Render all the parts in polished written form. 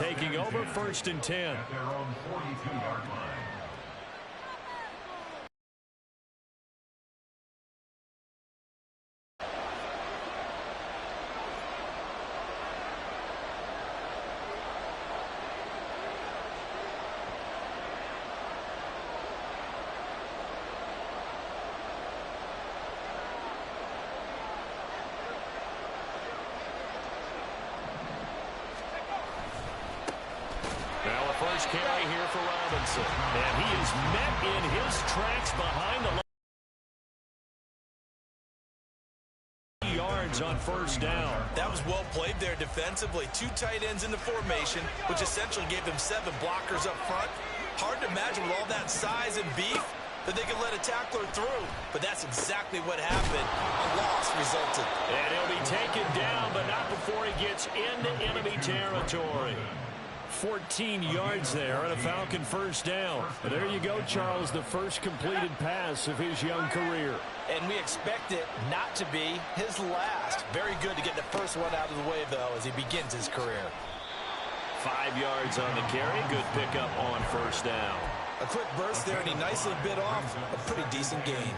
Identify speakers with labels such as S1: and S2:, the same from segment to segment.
S1: taking over 1st and 10.
S2: At their own 42-yard line.
S1: First carry here for Robinson. And he is met in his tracks behind the yards on 1st down.
S3: That was well played there defensively. 2 tight ends in the formation, which essentially gave them 7 blockers up front. Hard to imagine with all that size and beef that they could let a tackler through. But that's exactly what happened. A loss resulted.
S1: And he'll be taken down, but not before he gets into enemy territory. 14 yards there and a Falcon 1st down. But there you go, Charles, the first completed pass of his young career.
S3: And we expect it not to be his last. Very good to get the first one out of the way, though, as he begins his career.
S1: 5 yards on the carry. Good pickup on 1st down.
S3: A quick burst there, and he nicely bit off a pretty decent gain.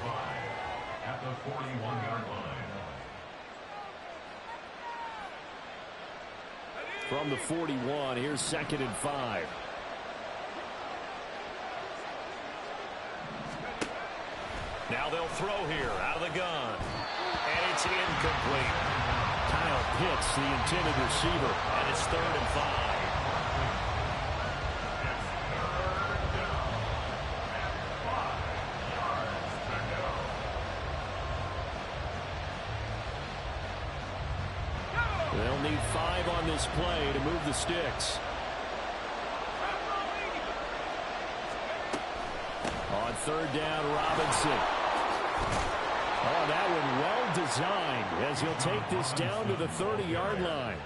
S2: At the 41-yard line.
S1: From the 41, here's 2nd and 5. Now they'll throw here out of the gun. And it's incomplete. Kyle Pitts, the intended receiver, and it's 3rd and 5. They'll need 5 on this play to move the sticks. On 3rd down, Robinson. Oh, that one well designed as he'll take this down to the 30-yard line.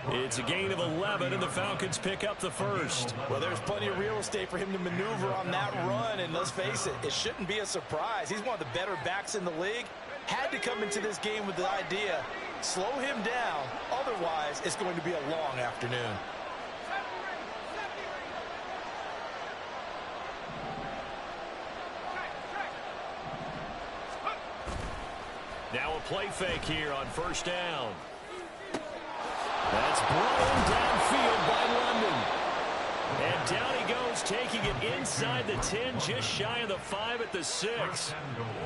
S1: It's a gain of 11, and the Falcons pick up the first.
S3: Well, there's plenty of real estate for him to maneuver on that run, and let's face it, it shouldn't be a surprise. He's one of the better backs in the league. Had to come into this game with the idea, slow him down, otherwise it's going to be a long afternoon.
S1: Now a play fake here on 1st down. That's blown downfield by London. And down he goes, taking it inside the 10, just shy of the 5 at the 6.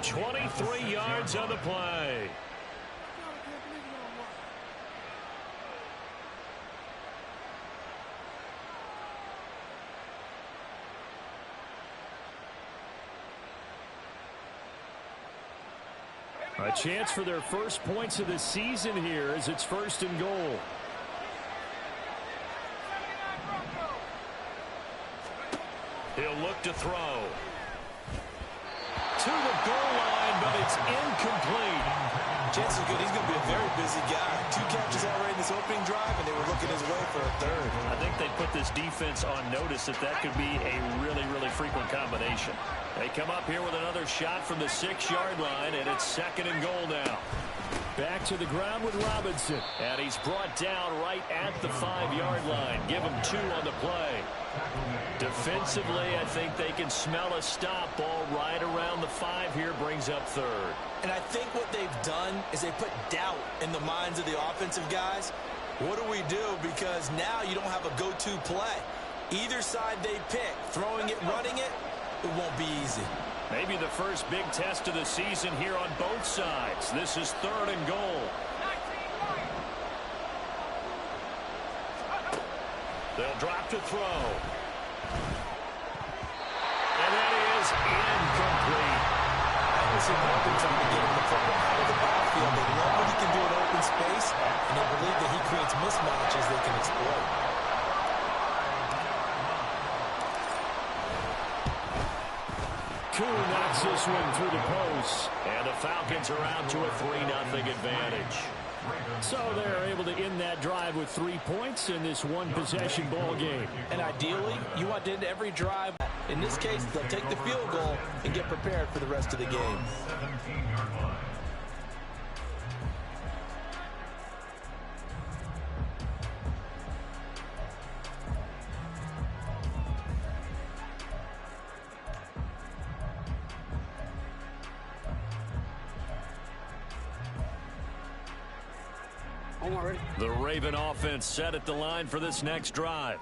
S1: 23 yards on the play. A chance for their first points of the season here as it's 1st and goal. He'll look to throw. To the goal line, but it's incomplete.
S3: Chances good. He's going to be a very busy guy. 2 catches already in this opening drive, and they were looking his way for a 3rd.
S1: I think they put this defense on notice that could be a really, really frequent combination. They come up here with another shot from the 6-yard line, and it's 2nd and goal now. Back to the ground with Robinson. And he's brought down right at the 5-yard line. Give him 2 on the play. Defensively, I think they can smell a stop. Ball right around the 5 here, brings up 3rd.
S3: And I think what they've done is they put doubt in the minds of the offensive guys. What do we do? Because now you don't have a go-to play. Either side they pick, throwing it, running it, it won't be easy.
S1: Maybe the first big test of the season here on both sides. This is 3rd and goal. They'll drop to throw. And that is incomplete.
S3: I haven't seen Morgan trying to get him the football out of the backfield. They love what he can do in open space, and they believe that he creates mismatches they can exploit.
S1: Koo knocks this one through the post. And the Falcons are out to a 3-0 advantage. So they're able to end that drive with 3 points in this one-possession ball game.
S3: And ideally, you want to end every drive. In this case, they'll take the field goal and get prepared for the rest of the game.
S1: The Raven offense set at the line for this next drive.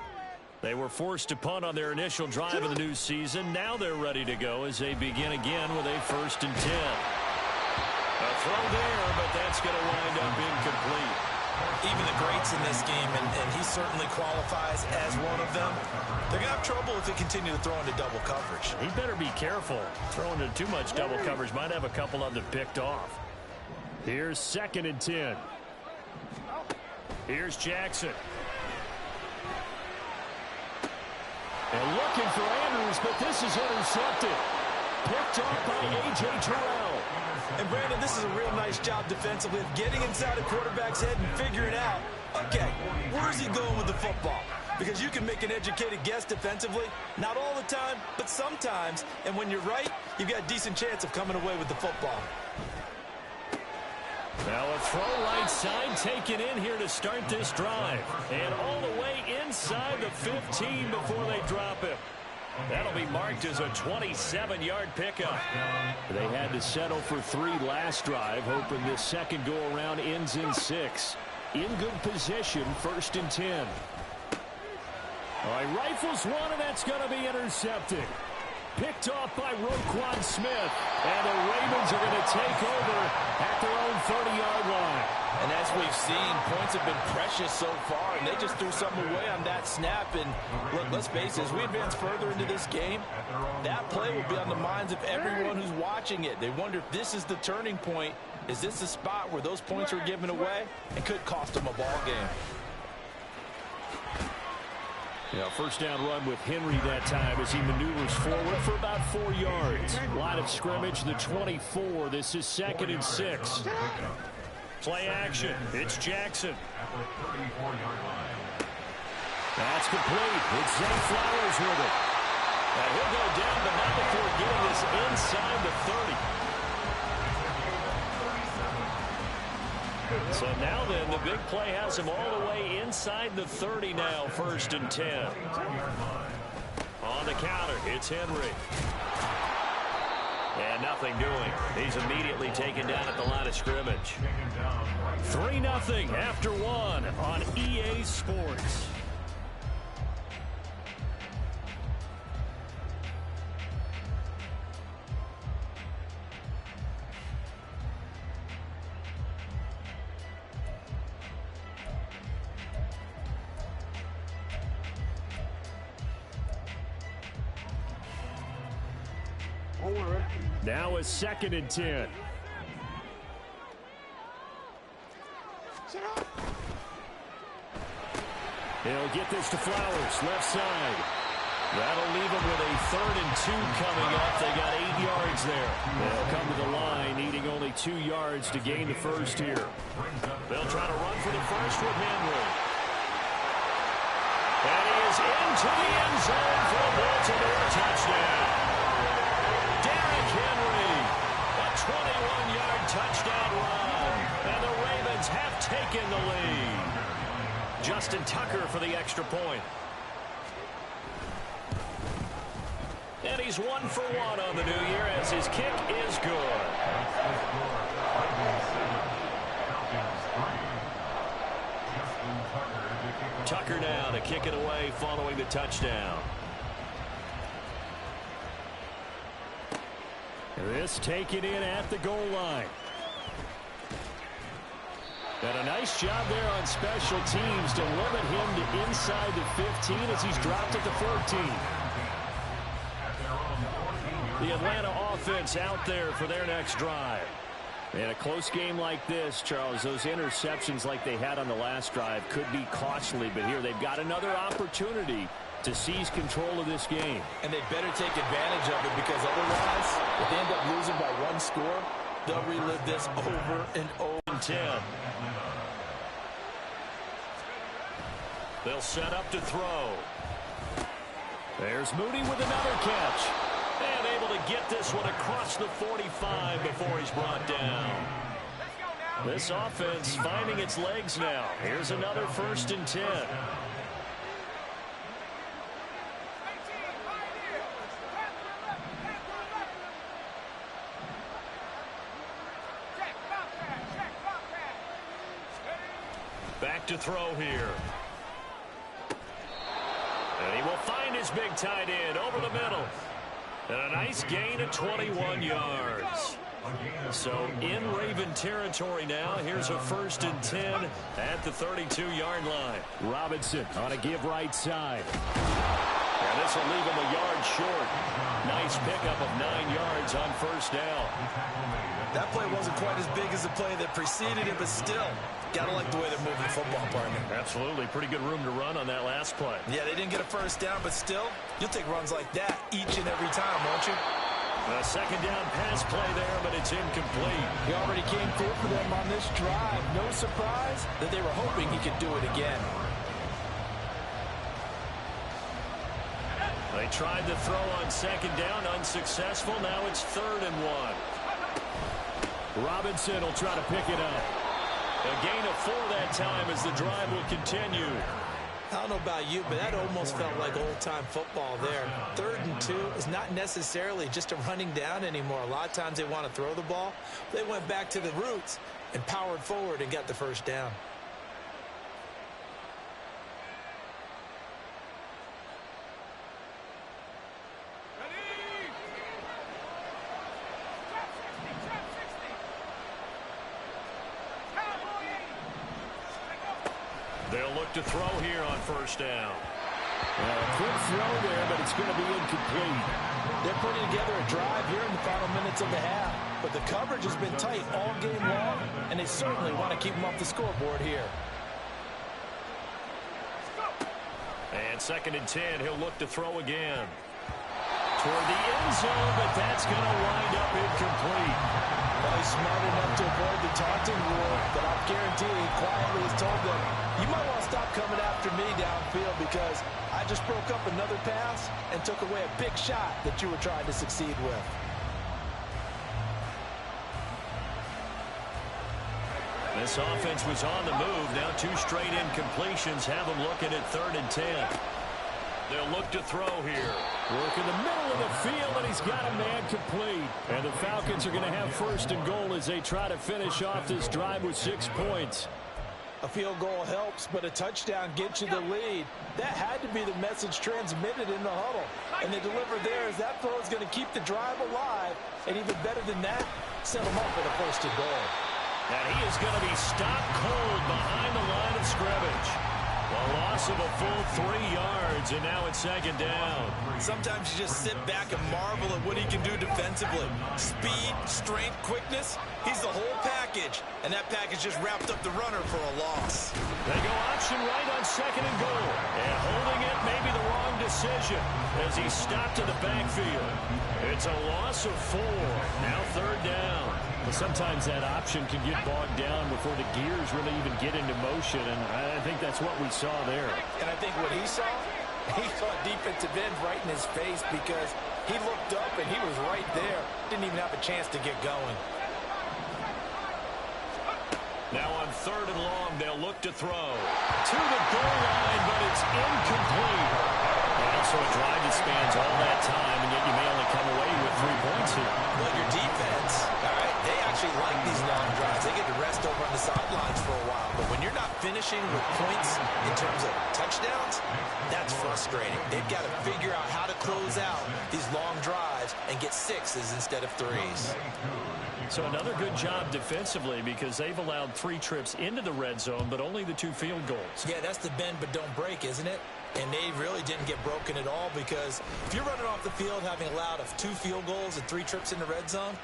S1: They were forced to punt on their initial drive of the new season. Now they're ready to go as they begin again with a 1st and 10. A throw there, but that's going to wind up incomplete.
S3: Even the greats in this game, and he certainly qualifies as one of them, they're going to have trouble if they continue to throw into double coverage.
S1: He better be careful. Throwing into too much double coverage might have a couple of them picked off. Here's 2nd and 10. Here's Jackson. And looking for Andrews, but this is intercepted. Picked off by A.J. Terrell.
S3: And Brandon, this is a real nice job defensively of getting inside a quarterback's head and figuring out, okay, where's he going with the football? Because you can make an educated guess defensively, not all the time, but sometimes. And when you're right, you've got a decent chance of coming away with the football.
S1: Now a throw right side taken in here to start this drive. And all the way inside the 15 before they drop him. That'll be marked as a 27-yard pickup. They had to settle for 3 last drive, hoping this second go-around ends in 6. In good position, 1st and 10. All right, rifles one, and that's going to be intercepted. Picked off by Roquan Smith. And the Ravens are going to take over at their own 30-yard line.
S4: And as we've seen, points have been precious so far, and they just threw something away on that snap. And look, let's face it, as we advance further into this game, that play will be on the minds of everyone who's watching it. They wonder if this is the turning point. Is this the spot where those points are given away and could cost them a ball game?
S1: Yeah, 1st down run with Henry that time as he maneuvers forward for about 4 yards. Line of scrimmage, the 24. This is 2nd and 6. Play action. It's Jackson. That's complete. It's Zay Flowers with it. Now he'll go down, but not before getting this inside the 30. So now then, the big play has him all the way inside the 30 now, 1st and 10. On the counter, it's Henry. And nothing doing. He's immediately taken down at the line of scrimmage. 3-0 after 1 on EA Sports. Now a 2nd and 10. He'll get this to Flowers, left side. That'll leave him with a 3rd and 2 coming up. They got 8 yards there. They'll come to the line, needing only 2 yards to gain the first here. They'll try to run for the first with Henry. And he is into the end zone for a Baltimore touchdown. Derrick Henry, a 21-yard touchdown run. And the Ravens have taken the lead. Justin Tucker for the extra point. And he's 1 for 1 on the new year as his kick is good. Tucker now to kick it away following the touchdown. This taken in at the goal line. And a nice job there on special teams to limit him to inside the 15 as he's dropped at the 14. The Atlanta offense out there for their next drive. In a close game like this, Charles, those interceptions like they had on the last drive could be costly, but here they've got another opportunity to seize control of this game.
S4: And they better take advantage of it, because otherwise, if they end up losing by 1 score, they'll relive this over and over.
S1: 10. They'll set up to throw. There's Moody with another catch. And able to get this one across the 45 before he's brought down. This offense finding its legs now. Here's another 1st and 10. Back to throw here. And he will find his big tight end over the middle. And a nice gain of 21 yards. So in Raven territory now. Here's a 1st and 10 at the 32-yard line.
S5: Robinson on a give right side.
S1: And this will leave him a yard short. Nice pickup of 9 yards on 1st down.
S3: That play wasn't quite as big as the play that preceded it, but still, gotta like the way they're moving the football, partner.
S1: Absolutely. Pretty good room to run on that last play.
S3: Yeah, they didn't get a 1st down, but still, you'll take runs like that each and every time, won't you?
S1: A 2nd down pass play there, but it's incomplete.
S4: He already came through for them on this drive. No surprise that they were hoping he could do it again.
S1: They tried to throw on 2nd down, unsuccessful. Now it's 3rd and 1.
S5: Robinson will try to pick it up.
S1: A gain of 4 that time as the drive will continue.
S3: I don't know about you, but that almost felt like old-time football there. 3rd and 2 is not necessarily just a running down anymore. A lot of times they want to throw the ball. They went back to the roots and powered forward and got the 1st down.
S1: They'll look to throw here on 1st down.
S5: A quick throw there, but it's going to be incomplete.
S4: They're putting together a drive here in the final minutes of the half. But the coverage has been tight all game long, and they certainly want to keep them off the scoreboard here.
S1: And 2nd and 10, he'll look to throw again. Toward the end zone, but that's going to wind up incomplete.
S4: Well, he's smart enough to avoid the taunting rule, but I'm guaranteeing he quietly has told them, you might want to stop coming after me downfield because I just broke up another pass and took away a big shot that you were trying to succeed with.
S1: This offense was on the move. Now 2 straight incompletions have them looking at 3rd and 10. They'll look to throw here.
S5: Work in the middle of the field, and he's got a man complete. And the Falcons are going to have 1st and goal as they try to finish off this drive with 6 points.
S4: A field goal helps, but a touchdown gets you the lead. That had to be the message transmitted in the huddle. And they deliver there as that throw is going to keep the drive alive. And even better than that, set them up with a 1st and goal.
S1: And he is going to be stopped cold behind the line of scrimmage. A loss of a full 3 yards, and now it's 2nd down.
S3: Sometimes you just sit back and marvel at what he can do defensively. Speed, strength, quickness, he's the whole package. And that package just wrapped up the runner for a loss.
S1: They go option right on 2nd and goal. And holding it may be the wrong decision as he stopped in the backfield. It's a loss of 4. Now 3rd down.
S5: Well, sometimes that option can get bogged down before the gears really even get into motion, and I think that's what we saw there.
S4: And I think what he saw a defensive end right in his face because he looked up and he was right there. Didn't even have a chance to get going.
S1: Now on 3rd and long, they'll look to throw. To the goal line, but it's incomplete. And also a drive that spans all that time, and yet you may only come away with 3 points here.
S3: Well, your defense, all right, they actually like these long drives. They get to rest over on the sidelines for a while. But when you're not finishing with points in terms of touchdowns, that's frustrating. They've got to figure out how to close out these long drives and get 6s instead of 3s.
S1: So another good job defensively because they've allowed 3 trips into the red zone, but only the 2 field goals.
S3: Yeah, that's the bend but don't break, isn't it? And they really didn't get broken at all because if you're running off the field having allowed 2 field goals and 3 trips in the red zone,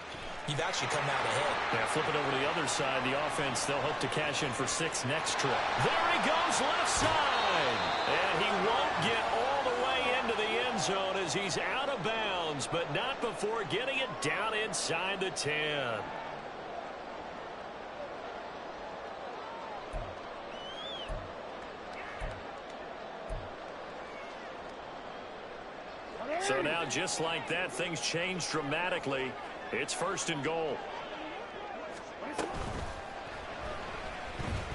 S3: you've actually come out ahead.
S1: Yeah, flip it over to the other side. The offense, they'll hope to cash in for 6 next trip. There he goes, left side. And he won't get all the way into the end zone as he's out of bounds, but not before getting it down inside the 10. So now, just like that, things change dramatically. It's 1st and goal.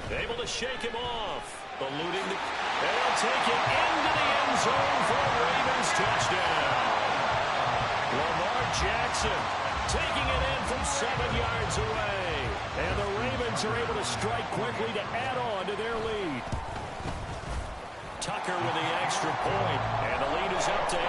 S1: Able to shake him off. Eluding the... They'll take it into the end zone for a Ravens touchdown. Lamar Jackson taking it in from 7 yards away.
S5: And the Ravens are able to strike quickly to add on to their lead. Tucker with the extra point, and the lead is up to 8.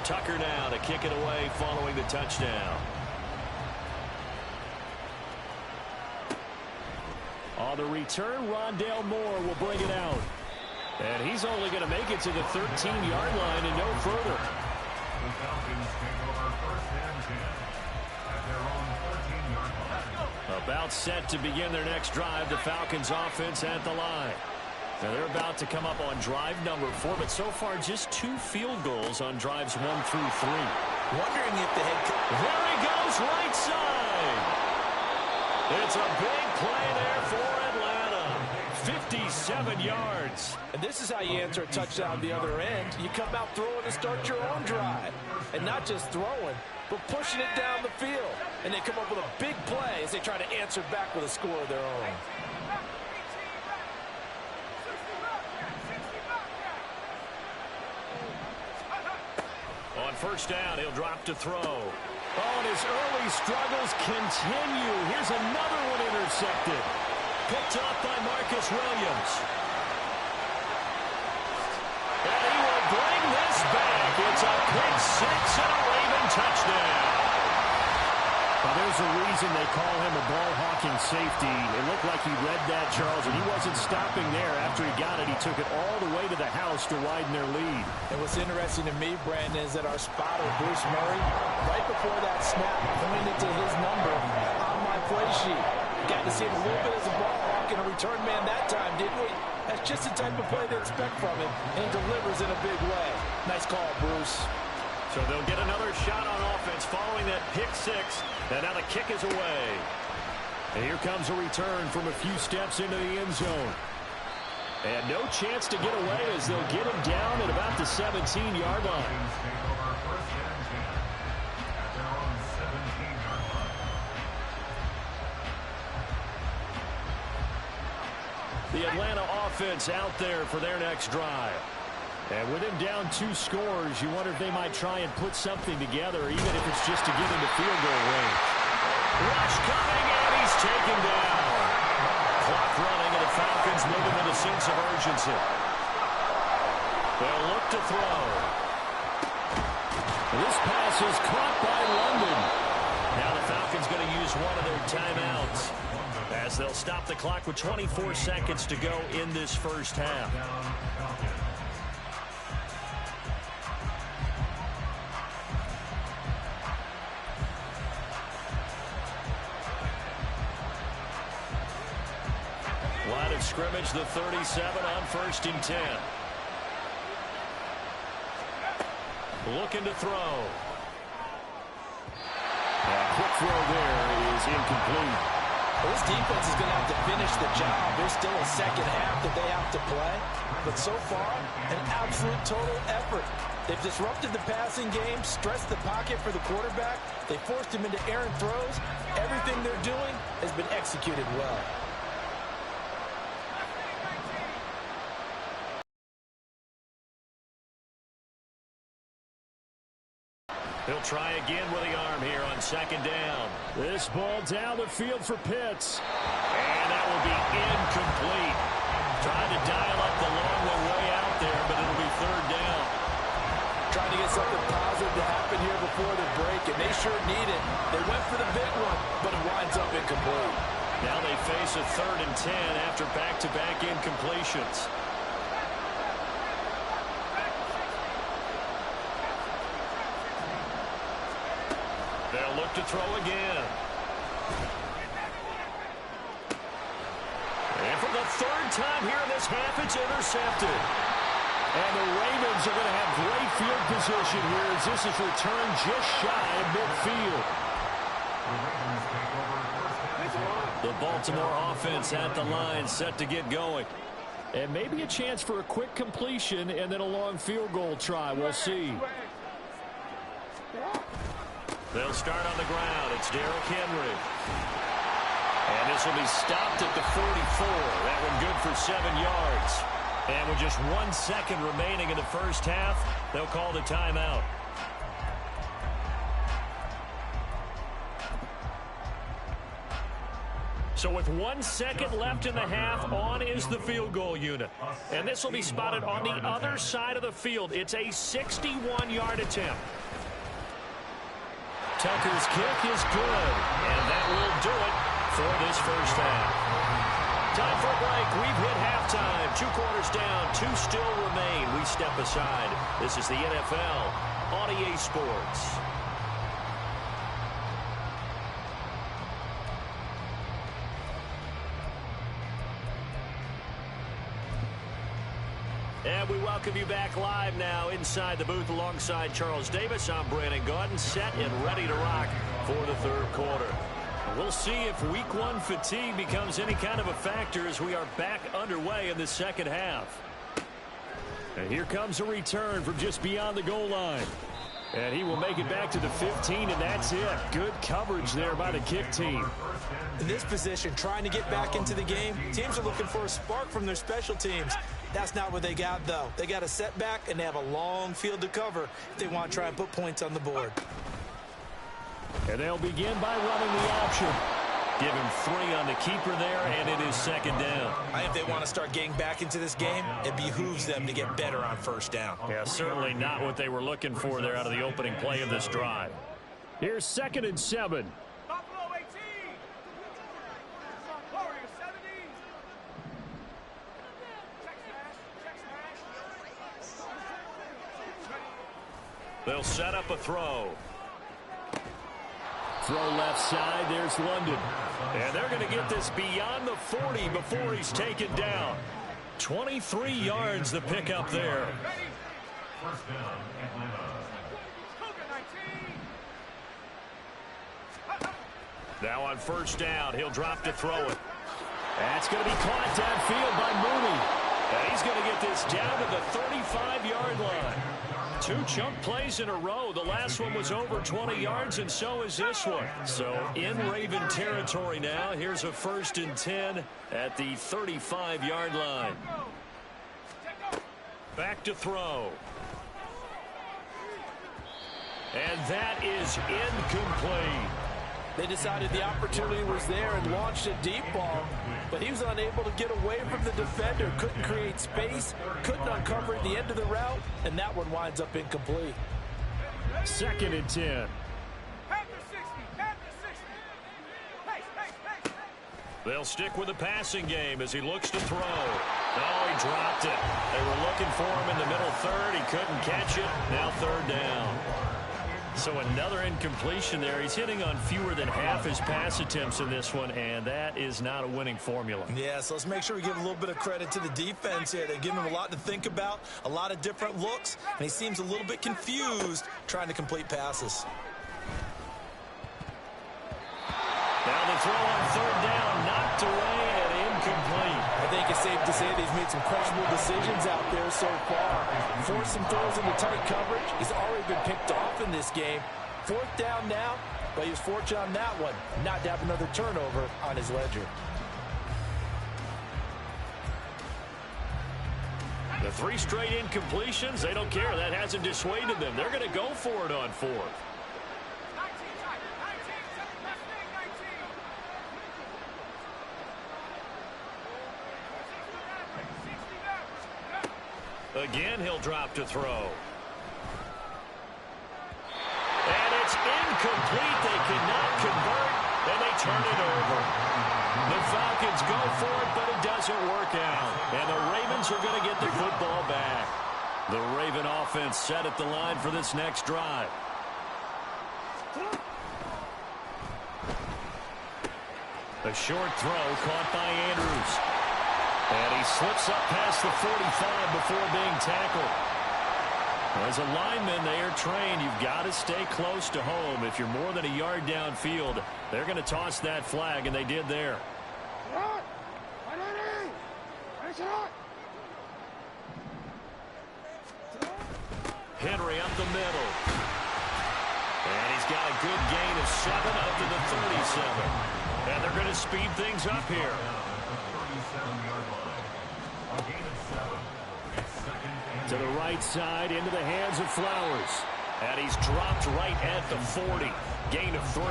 S5: Tucker now to kick it away following the touchdown. On the return, Rondale Moore will bring it out. And he's only going to make it to the 13-yard line and no further.
S2: The Falcons take over first and 10 at their own 13-yard line.
S5: About set to begin their next drive, the Falcons offense at the line. Now they're about to come up on drive number 4, but so far just 2 field goals on drives 1 through 3.
S3: Wondering if the head coach...
S5: There he goes, right side. It's a big play there for Atlanta. 57 yards.
S4: And this is how you answer a touchdown the other end. You come out throwing to start your own drive. And not just throwing, but pushing it down the field. And they come up with a big play as they try to answer back with a score of their own.
S5: On first down, he'll drop to throw. Oh, and his early struggles continue. Here's another one intercepted. Picked off by Marcus Williams. And he will bring this back. It's a pick 6 and a Raven touchdown. Well, there's a reason they call him a ball-hawking safety. It looked like he read that, Charles, and he wasn't stopping there. After he got it, he took it all the way to the house to widen their lead.
S4: And what's interesting to me, Brandon, is that our spotter, Bruce Murray, right before that snap, pointed to his number on my play sheet. Got to see him a little bit as a ball hawk and a return man that time, didn't we? That's just the type of play to expect from him, and he delivers in a big way. Nice call, Bruce.
S5: So they'll get another shot on offense following that pick 6. And now the kick is away. And here comes a return from a few steps into the end zone. And no chance to get away as they'll get him down at about the 17-yard line.
S2: Take over first and 10 at their own 17-yard line.
S5: The Atlanta offense out there for their next drive. And with him down 2 scores, you wonder if they might try and put something together, even if it's just to get into field goal range. Rush coming, and he's taken down. Clock running, and the Falcons moving with a sense of urgency. They'll look to throw. This pass is caught by London. Now the Falcons going to use one of their timeouts as they'll stop the clock with 24 seconds to go in this first half. Line of scrimmage, the 37 on first and 10. Looking to throw. A quick throw there is incomplete.
S4: Well, this defense is going to have to finish the job. There's still a second half that they have to play. But so far, an absolute total effort. They've disrupted the passing game, stressed the pocket for the quarterback. They forced him into errant throws. Everything they're doing has been executed well.
S5: He'll try again with the arm here on second down. This ball down the field for Pitts. And that will be incomplete. Trying to dial up the long way out there, but it'll be third down.
S4: Trying to get something positive to happen here before the break, and they sure need it. They went for the big one, but it winds up incomplete.
S5: Now they face a 3rd and 10 after back-to-back incompletions. They'll look to throw again. And for the 3rd time here in this half, it's intercepted. And the Ravens are going to have great field position here as this is returned just shy of midfield. The Baltimore offense at the line set to get going. And maybe a chance for a quick completion and then a long field goal try. We'll see. They'll start on the ground. It's Derrick Henry. And this will be stopped at the 44. That one good for 7 yards.
S1: And with just 1 second remaining in the first half, they'll call the timeout. So with 1 second left in the half, on is the field goal unit. And this will be spotted on the other side of the field. It's a 61-yard attempt. Tucker's kick is good, and that will do it for this first half. Time for a break. We've hit halftime. 2 quarters down, 2 still remain. We step aside. This is the NFL on EA Sports. And we welcome you back live now inside the booth alongside Charles Davis. I'm Brandon Gaudin, set and ready to rock for the third quarter. We'll see if week 1 fatigue becomes any kind of a factor as we are back underway in the second half. And here comes a return from just beyond the goal line. And he will make it back to the 15, and that's it. Good coverage there by the kick team.
S3: In this position, trying to get back into the game, teams are looking for a spark from their special teams. That's not what they got, though. They got a setback, and they have a long field to cover if they want to try and put points on the board.
S1: And they'll begin by running the option. Give him 3 on the keeper there, and it is second down.
S3: I think they want to start getting back into this game. It behooves them to get better on first down.
S1: Yeah, certainly not what they were looking for there out of the opening play of this drive. Here's 2nd and 7.
S6: Buffalo 18. Warriors 17. Check smash.
S1: They'll set up a throw. Throw left side, there's London. And they're going to get this beyond the 40 before he's taken down. 23 yards the pickup there.
S2: First down, Atlanta.
S1: Now on first down, he'll drop to throw it. That's going to be caught downfield by Mooney. And he's going to get this down to the 35-yard line. 2 chunk plays in a row. The last one was over 20 yards, and so is this one. So in Raven territory now. Here's a 1st and 10 at the 35-yard line. Back to throw. And that is incomplete.
S4: They decided the opportunity was there and launched a deep ball, but he was unable to get away from the defender, couldn't create space, couldn't uncover at the end of the route, and that one winds up incomplete.
S1: 2nd and 10. They'll stick with the passing game as he looks to throw. Oh, he dropped it. They were looking for him in the middle third. He couldn't catch it. Now 3rd down. So another incompletion there. He's hitting on fewer than half his pass attempts in this one, and that is not a winning formula.
S3: Yeah, so let's make sure we give a little bit of credit to the defense here. They've given him a lot to think about, a lot of different looks, and he seems a little bit confused trying to complete passes.
S1: Now the throw on 3rd down, knocked away and incomplete.
S4: I think it's safe to say that he's made some questionable decisions out there so far. Forced some throws into tight coverage. He's already been picked off in this game. 4th down now, but he was fortunate on that one, not to have another turnover on his ledger.
S1: The 3 straight incompletions, they don't care. That hasn't dissuaded them. They're going to go for it on 4th. Again, he'll drop to throw. And it's incomplete. They cannot convert, and they turn it over. The Falcons go for it, but it doesn't work out. And the Ravens are going to get the football back. The Raven offense set at the line for this next drive. A short throw caught by Andrews. And he slips up past the 45 before being tackled. As a lineman, they are trained. You've got to stay close to home. If you're more than a yard downfield, they're going to toss that flag, and they did there. Henry up the middle. And he's got a good gain of 7 up to the 37. And they're going to speed things up here.
S2: A gain of 7. It's second and
S5: To the right side, into the hands of Flowers.
S1: And he's dropped right at the 40. Gain of 3.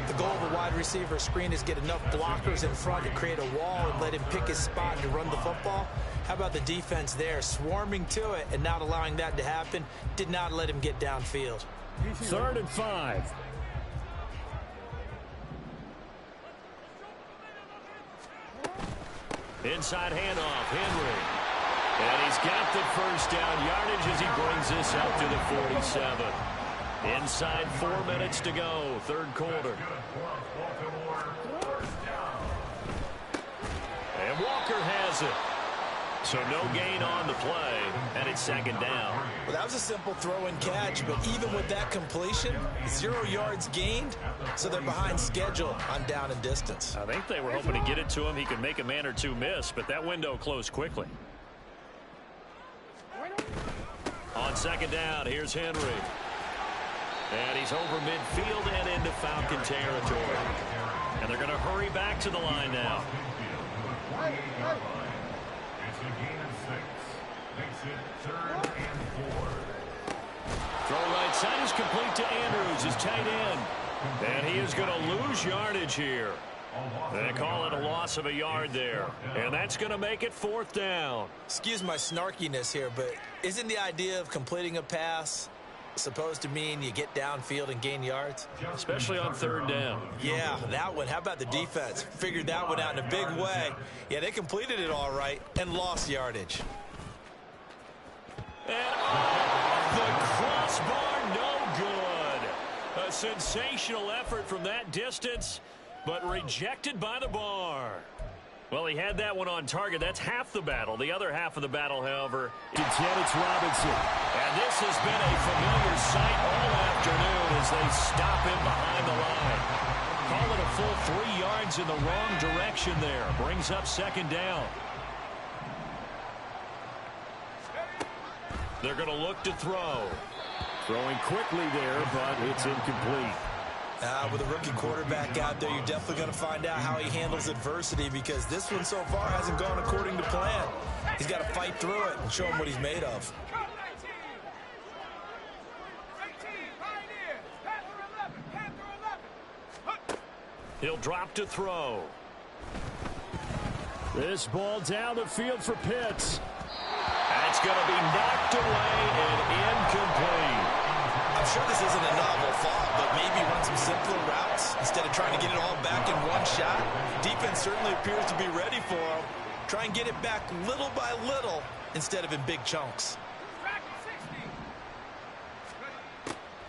S3: The goal of a wide receiver screen is get enough blockers in front to create a wall and let him pick his spot to run the football. How about the defense there, swarming to it and not allowing that to happen? Did not let him get downfield.
S5: 3rd and 5.
S1: Inside handoff, Henry. And he's got the first down yardage as he brings this out to the 47. Inside 4 minutes to go, 3rd quarter. And Walker has it. So no gain on the play, and it's 2nd down.
S3: Well, that was a simple throw and catch, but even with that completion, 0 yards gained, so they're behind schedule on down and distance.
S1: I think they were hoping to get it to him. He could make a man or two miss, but that window closed quickly. On 2nd down, here's Henry. And he's over midfield and into Falcon territory. And they're going to hurry back to the line now.
S2: It's a gain of 6. Makes it 3rd and 4.
S1: Throw right side is complete to Andrews, his tight end. And he is going to lose yardage here. They call it a loss of a yard there. And that's going to make it 4th down.
S3: Excuse my snarkiness here, but isn't the idea of completing a pass supposed to mean you get downfield and gain yards?
S1: Especially on 3rd down.
S3: Yeah, that one. How about the defense? Figured that one out in a big way. Yeah, they completed it all right and lost yardage.
S1: And off the crossbar, no good. A sensational effort from that distance, but rejected by the bar. Well, he had that one on target. That's half the battle. The other half of the battle, however,
S5: Dennis Robinson.
S1: and this has been a familiar sight all afternoon as they stop him behind the line. Call it a full 3 yards in the wrong direction there. Brings up 2nd down. They're going to look to throw.
S5: Throwing quickly there, but it's incomplete.
S3: With a rookie quarterback out there, you're definitely going to find out how he handles adversity, because this one so far hasn't gone according to plan. He's got to fight through it and show him what he's made of.
S1: He'll drop to throw.
S5: This ball down the field for Pitts.
S1: That's going to be knocked away and incomplete.
S3: I'm sure this isn't a novel thought, but maybe run some simpler routes instead of trying to get it all back in one shot. Defense certainly appears to be ready for him. Try and get it back little by little instead of in big chunks.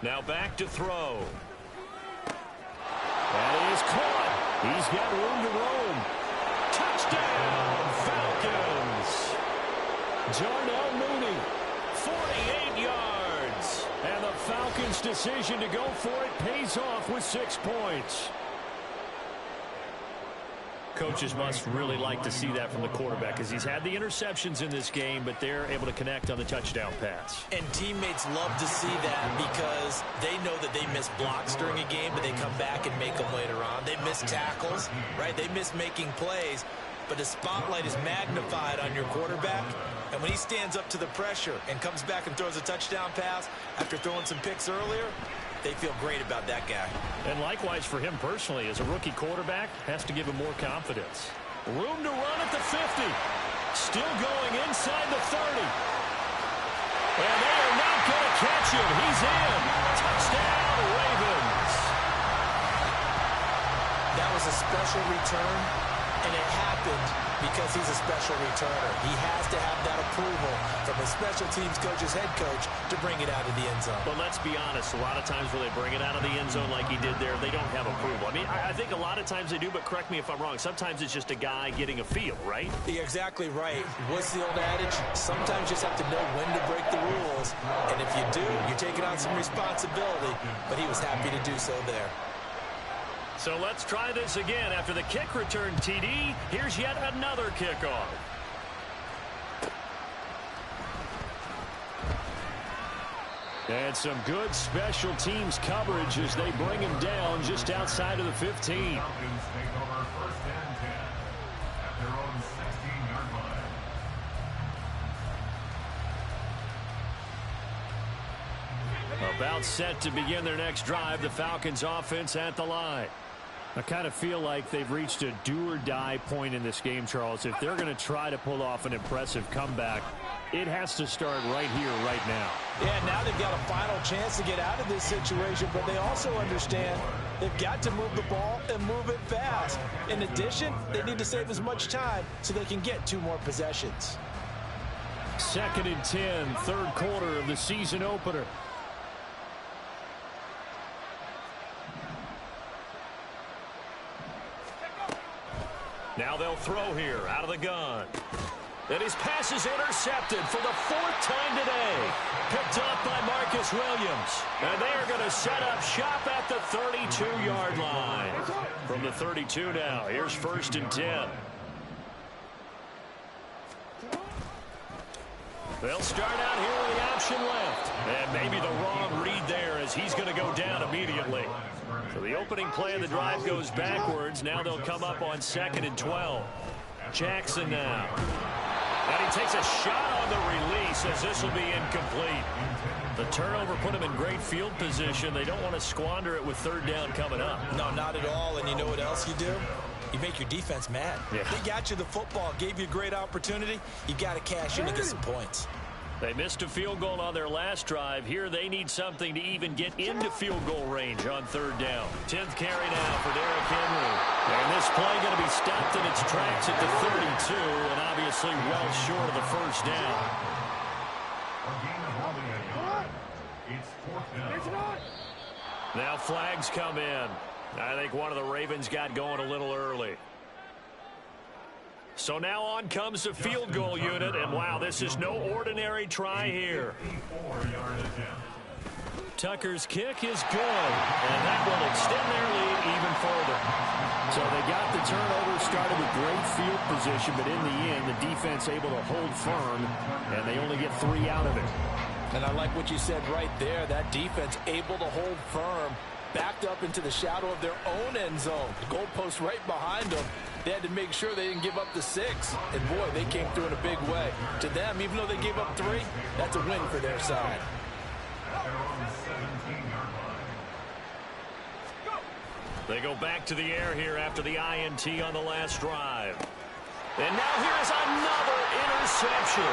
S1: Now back to throw.
S5: That is caught. He's got room to roam.
S1: Touchdown, Falcons.
S5: Darnell Mooney.
S1: 48 yards.
S5: And the Falcons' decision to go for it pays off with 6 points.
S1: Coaches must really like to see that from the quarterback, because he's had the interceptions in this game, but they're able to connect on the touchdown pass.
S3: And teammates love to see that, because they know that they miss blocks during a game, but they come back and make them later on. They miss tackles, right? They miss making plays, but the spotlight is magnified on your quarterback. And when he stands up to the pressure and comes back and throws a touchdown pass after throwing some picks earlier, they feel great about that guy.
S1: And likewise for him personally, as a rookie quarterback, has to give him more confidence. Room to run at the 50. Still going inside the 30. And they are not going to catch him. He's in. Touchdown, Ravens.
S3: That was a special return, and it happened because he's a special returner. He has to have that approval from his special teams coach's head coach to bring it out of the end zone.
S1: But let's be honest, a lot of times when they bring it out of the end zone like he did there, they don't have approval. I mean, I think a lot of times they do, but correct me if I'm wrong. Sometimes it's just a guy getting a feel, right?
S3: You're exactly right. What's the old adage? Sometimes you just have to know when to break the rules. And if you do, you're taking on some responsibility. But he was happy to do so there.
S1: So let's try this again. After the kick return TD, here's yet another kickoff.
S5: And some good special teams coverage as they bring him down just outside of the 15.
S2: Falcons take over 1st and 10 at their own 16-yard line.
S1: About set to begin their next drive, the Falcons offense at the line.
S5: I kind of feel like they've reached a do-or-die point in this game, Charles. If they're going to try to pull off an impressive comeback, it has to start right here, right now.
S4: Yeah, now they've got a final chance to get out of this situation, but they also understand they've got to move the ball and move it fast. In addition, they need to save as much time so they can get 2 more possessions.
S5: 2nd and 10, third quarter of the season opener.
S1: Now they'll throw here out of the gun. And his pass is intercepted for the 4th time today. Picked up by Marcus Williams. And they are going to set up shop at the 32-yard line. From the 32 now, here's 1st and 10. They'll start out here with the option left. And maybe the wrong read there as he's going to go down immediately. So the opening play of the drive goes backwards. Now they'll come up on 2nd and 12. Jackson now. And he takes a shot on the release as this will be incomplete. The turnover put him in great field position. They don't want to squander it with 3rd down coming up.
S4: No, not at all. And you know what else you do? You make your defense mad.
S1: Yeah.
S4: They got you the football, gave you a great opportunity. You got to cash in to get some points.
S1: They missed a field goal on their last drive. Here they need something to even get into field goal range on 3rd down. 10th carry now for Derrick Henry. And this play going to be stopped in its tracks at the 32, and obviously well short of the 1st down.
S2: It's 4th down.
S1: Now flags come in. I think one of the Ravens got going a little early. So now on comes the field goal unit, and wow, this is no ordinary try here. Tucker's kick is good, and that will extend their lead even further.
S5: So they got the turnover, started with great field position, but in the end, the defense able to hold firm, and they only get 3 out of it.
S4: And I like what you said right there. That defense able to hold firm, backed up into the shadow of their own end zone. The goalpost right behind them. They had to make sure they didn't give up the 6. And, boy, they came through in a big way. To them, even though they gave up 3, that's a win for their side.
S1: They go back to the air here after the INT on the last drive. And now here's another interception.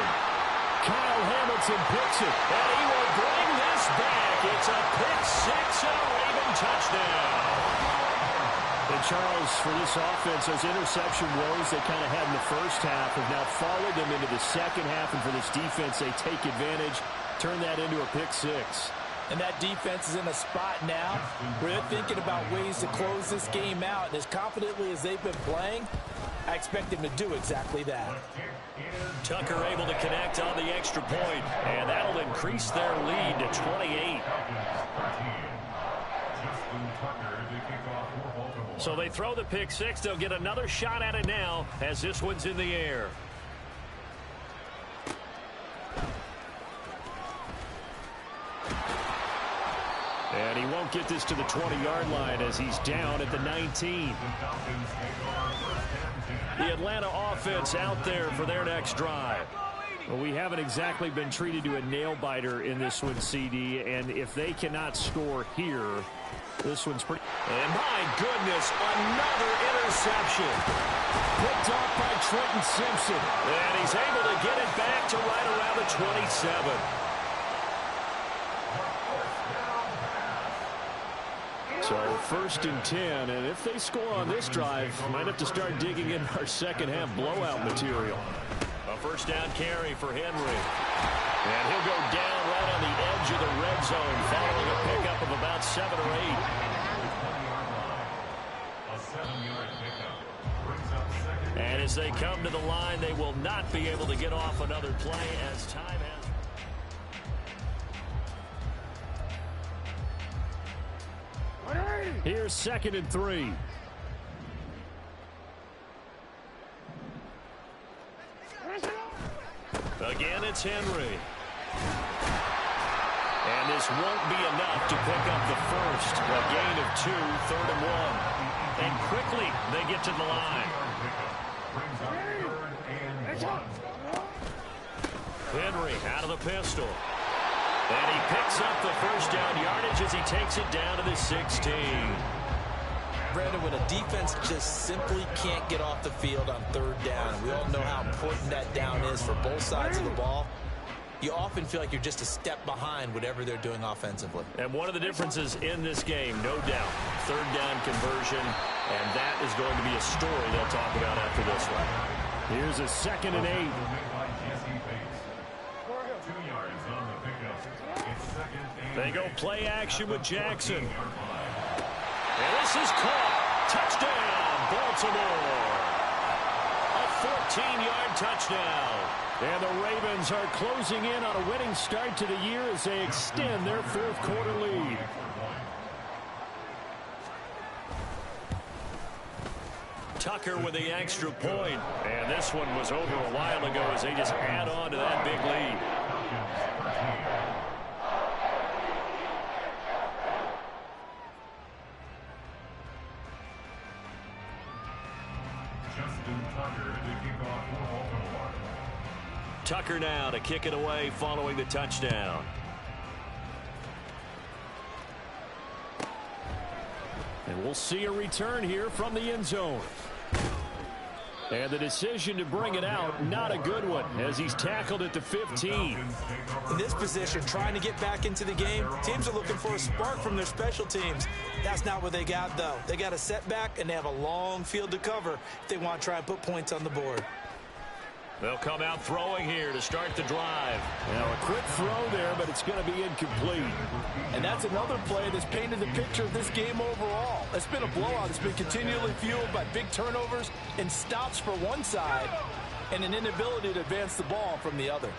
S5: Kyle Hamilton picks it.
S1: And he will bring this back. It's a pick 6 and a Raven touchdown.
S5: And Charles, for this offense, those interception woes they kind of had in the first half have now followed them into the second half. And for this defense, they take advantage, turn that into a pick 6.
S4: And that defense is in a spot now where they're thinking about ways to close this game out. And as confidently as they've been playing, I expect them to do exactly that.
S1: Tucker able to connect on the extra point, and that'll increase their lead to 28. So they throw the pick 6. They'll get another shot at it now as this one's in the air. And he won't get this to the 20-yard line as he's down at the 19. The Atlanta offense out there for their next drive.
S5: Well, we haven't exactly been treated to a nail-biter in this one, CD, and if they cannot score here, this one's pretty...
S1: And my goodness, another interception.
S5: Picked off by Trenton Simpson.
S1: And he's able to get it back to right around the 27.
S5: So 1st and 10, and if they score on this drive, might have to start digging in our second half blowout material.
S1: A 1st down carry for Henry. And he'll go down right on the edge of the red zone following a pickup of about 7 or 8. And as they come to the line, they will not be able to get off another play as time has...
S5: Here's 2nd and 3.
S1: Again, it's Henry. And this won't be enough to pick up the first. A gain of 2, 3rd and 1. And quickly, they get to the line. Henry out of the pistol. And he picks up the first down yardage as he takes it down to the 16.
S3: Brandon, when a defense just simply can't get off the field on third down, we all know how important that down is for both sides of the ball, you often feel like you're just a step behind whatever they're doing offensively.
S1: And one of the differences in this game, no doubt, third down conversion, and that is going to be a story they'll talk about after this one.
S5: Here's a 2nd and 8.
S1: They go play action with Jackson. And this is caught. Touchdown, Baltimore. A 14-yard touchdown. And the Ravens are closing in on a winning start to the year as they extend their 4th quarter lead. Tucker with the extra point. And this one was over a while ago as they just add on to that big lead. Tucker now to kick it away following the touchdown. And we'll see a return here from the end zone. And the decision to bring it out, not a good one, as he's tackled at the 15.
S3: In this position, trying to get back into the game, teams are looking for a spark from their special teams. That's not what they got, though. They got a setback, and they have a long field to cover if they want to try and put points on the board.
S1: They'll come out throwing here to start the drive.
S5: Now a quick throw there, but it's going to be incomplete.
S4: And that's another play that's painted the picture of this game overall. It's been a blowout. It's been continually fueled by big turnovers and stops for one side and an inability to advance the ball from the other.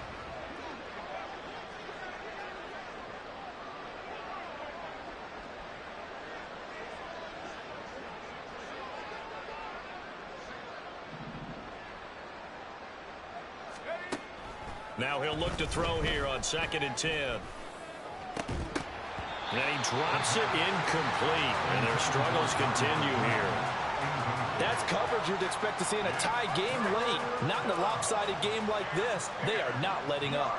S1: Now he'll look to throw here on 2nd and 10. And he drops it incomplete. And their struggles continue here.
S4: That's coverage you'd expect to see in a tie game late. Not in a lopsided game like this. They are not letting up.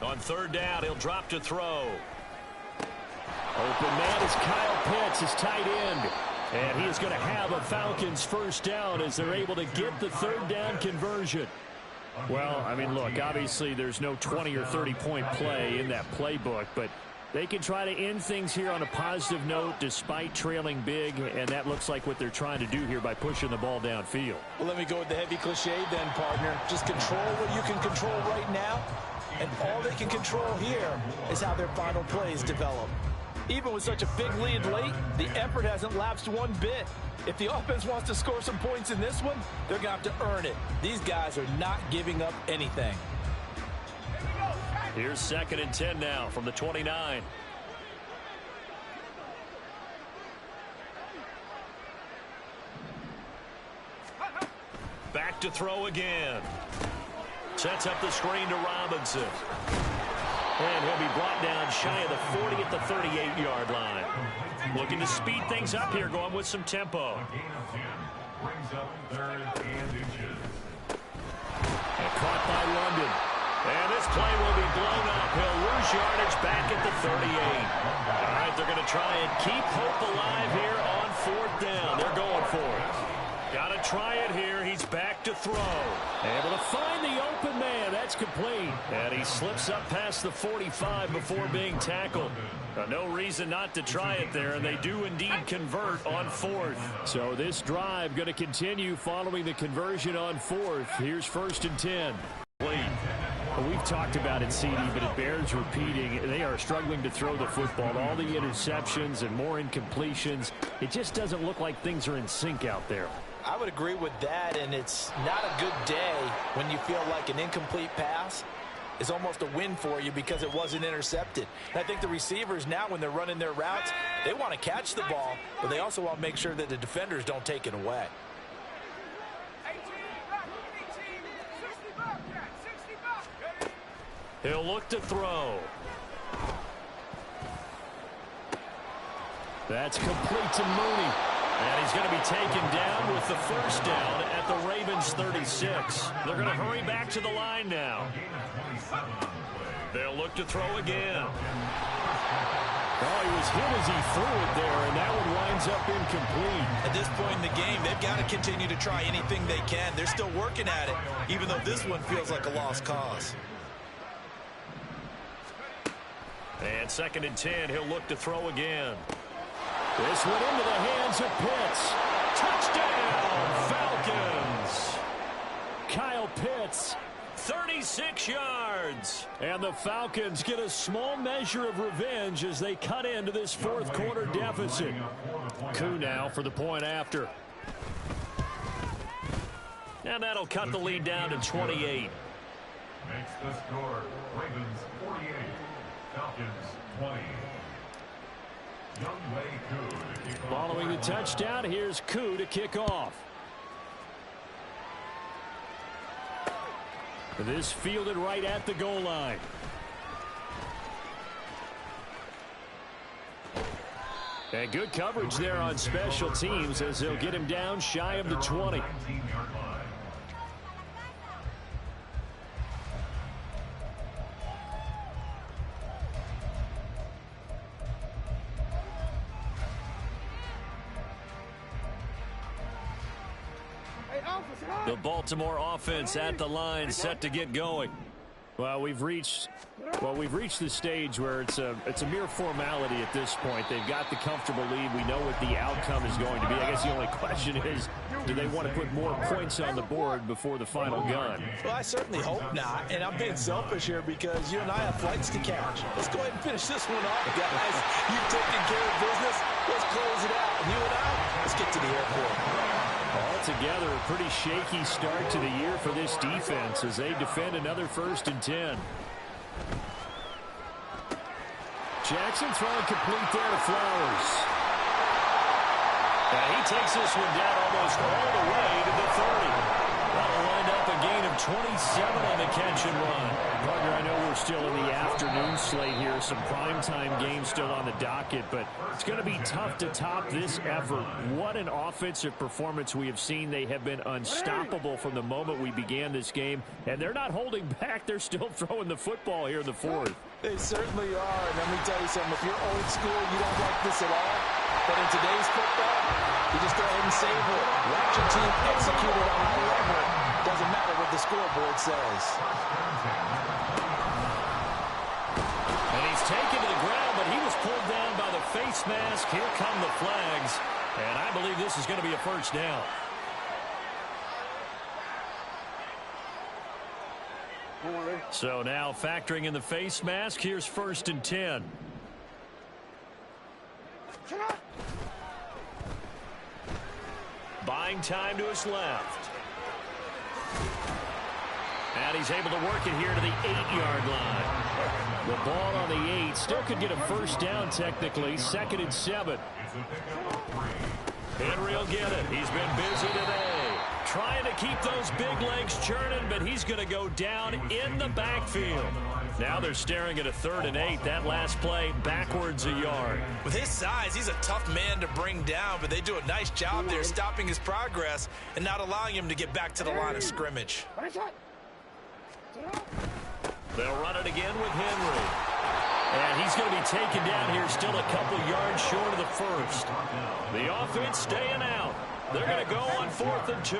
S1: On 3rd down, he'll drop to throw.
S5: Open man is Kyle Pitts, his tight end. And he is going to have a Falcons first down as they're able to get the 3rd down conversion. Well, I mean, look, obviously there's no 20 or 30-point play in that playbook, but they can try to end things here on a positive note despite trailing big, and that looks like what they're trying to do here by pushing the ball downfield.
S4: Well, let me go with the heavy cliche then, partner. Just control what you can control right now, and all they can control here is how their final plays develop. Even with such a big lead late, the effort hasn't lapsed one bit. If the offense wants to score some points in this one, they're going to have to earn it. These guys are not giving up anything.
S1: Here's 2nd and 10 now from the 29. Back to throw again. Sets up the screen to Robinson. And he'll be brought down shy of the 40 at the 38-yard line. Looking to speed things up here, going with some tempo. And caught by London. And this play will be blown up. He'll lose yardage back at the 38. All right, they're going to try and keep hope alive here on 4th down. They're going for it. Got to try it here. He's back to throw.
S5: Able to find the open man. That's complete.
S1: And he slips up past the 45 before being tackled. No reason not to try it there, and they do indeed convert on 4th.
S5: So this drive going to continue following the conversion on 4th. Here's 1st and 10. Well, we've talked about it, CD, but it bears repeating. They are struggling to throw the football. All the interceptions and more incompletions. It just doesn't look like things are in sync out there.
S3: I would agree with that, and it's not a good day when you feel like an incomplete pass is almost a win for you because it wasn't intercepted. And I think the receivers now, when they're running their routes, they want to catch the ball, but they also want to make sure that the defenders don't take it away.
S1: He'll look to throw.
S5: That's complete to Mooney.
S1: And he's going to be taken down with the first down at the Ravens 36. They're going to hurry back to the line now. They'll look to throw again.
S5: Oh, he was hit as he threw it there, and that one winds up incomplete.
S3: At this point in the game, they've got to continue to try anything they can. They're still working at it, even though this one feels like a lost cause.
S1: And 2nd and 10, he'll look to throw again.
S5: This went into the hands of Pitts.
S1: Touchdown, Falcons!
S5: Kyle Pitts.
S1: 36 yards.
S5: And the Falcons get a small measure of revenge as they cut into this fourth quarter deficit. Koo now for the point after.
S1: And that'll cut the lead down to 28.
S2: Makes the score Ravens 48, Falcons 20. Younghoe Koo to kick off.
S5: Following the touchdown, here's Koo to kick off. This fielded right at the goal line. And good coverage there on special teams as they'll get him down shy of the 20.
S2: 19-yard line.
S1: The Baltimore offense at the line, set to get going.
S5: Well, we've reached the stage where it's a mere formality at this point. They've got the comfortable lead. We know what the outcome is going to be. I guess the only question is, do they want to put more points on the board before the final gun?
S3: Well, I certainly hope not, and I'm being selfish here because you and I have flights to catch. Let's go ahead and finish this one off, guys. You've taken care of business. Let's close it out. And you and I, let's get to the airport.
S5: Altogether, a pretty shaky start to the year for this defense as they defend another 1st and 10. Jackson throwing complete there to Flowers.
S1: And he takes this one down almost all the way to the 30. That'll wind up a gain of 27 on the catch and run.
S5: Partner, I know we're still in the afternoon slate here. Some primetime games still on the docket, but it's going to be tough to top this effort. What an offensive performance we have seen. They have been unstoppable from the moment we began this game, and they're not holding back. They're still throwing the football here in the fourth.
S3: They certainly are. And let me tell you something. If you're old school, you don't like this at all. But in today's football, you just go ahead and savor it. Watch your team execute at a high level. Doesn't matter what the scoreboard says.
S1: And he's taken to the ground, but he was pulled down by the face mask. Here come the flags. And I believe this is going to be a first down. So now factoring in the face mask, here's 1st and 10. Buying time to his left. And he's able to work it here to the 8-yard line. The ball on the 8 still could get a first down technically. 2nd and 7. Henry will get it. He's been busy today. Trying to keep those big legs churning, but he's going to go down in the backfield. Now they're staring at a 3rd and 8. That last play backwards a yard.
S3: With his size, he's a tough man to bring down, but they do a nice job there stopping his progress and not allowing him to get back to the line of scrimmage.
S1: They'll run it again with Henry. And he's going to be taken down here still a couple yards short of the first. The offense staying out. They're going to go on 4th and 2.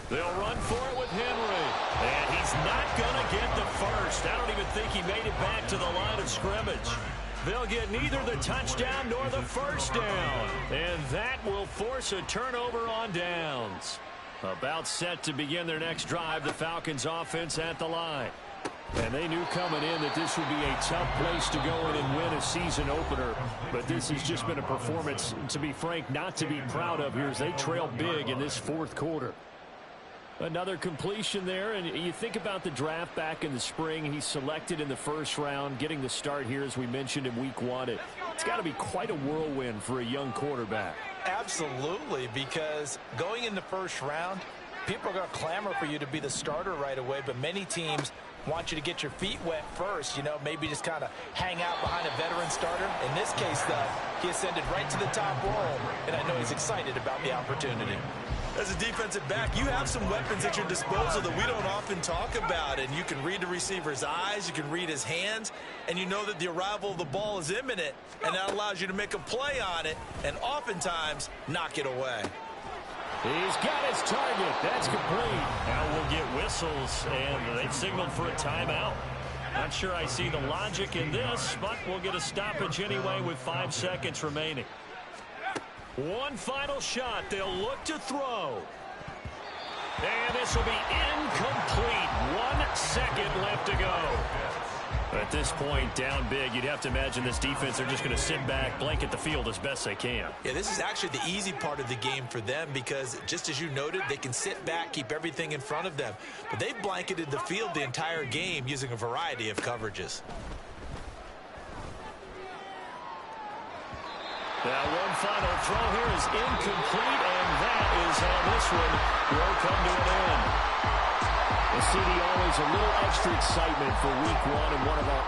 S1: They'll run for it with Henry. And he's not going to get the first. I don't even think he made it back to the line of scrimmage. They'll get neither the touchdown nor the first down. And that will force a turnover on downs. About set to begin their next drive, the Falcons offense at the line.
S5: And they knew coming in that this would be a tough place to go in and win a season opener. But this has just been a performance, to be frank, not to be proud of here as they trail big in this 4th quarter. Another completion there, and you think about the draft back in the spring. He's selected in the 1st round, getting the start here, as we mentioned, in week 1. It's got to be quite a whirlwind for a young quarterback.
S3: Absolutely, because going in the 1st round,
S4: People are going to clamor for you to be the starter right away, but many teams want you to get your feet wet first, maybe just kind of hang out behind a veteran starter. In this case, though, he ascended right to the top role, and I know he's excited about the opportunity.
S3: As a defensive back, you have some weapons at your disposal that we don't often talk about, and you can read the receiver's eyes, you can read his hands, and you know that the arrival of the ball is imminent, and that allows you to make a play on it and oftentimes knock it away.
S5: He's got his target. That's complete. Now we'll get whistles, and they've signaled for a timeout. Not sure I see the logic in this, but we'll get a stoppage anyway with 5 seconds remaining. One final shot. They'll look to throw. And this will be incomplete. 1 second left to go. At this point, down big, you'd have to imagine this defense, they're just going to sit back, blanket the field as best they can.
S3: Yeah, this is actually the easy part of the game for them because, just as you noted, they can sit back, keep everything in front of them. But they've blanketed the field the entire game using a variety of coverages.
S5: Now one final throw here is incomplete, and that is how this one will come to an end. The CD always a little extra excitement for week 1 and one of our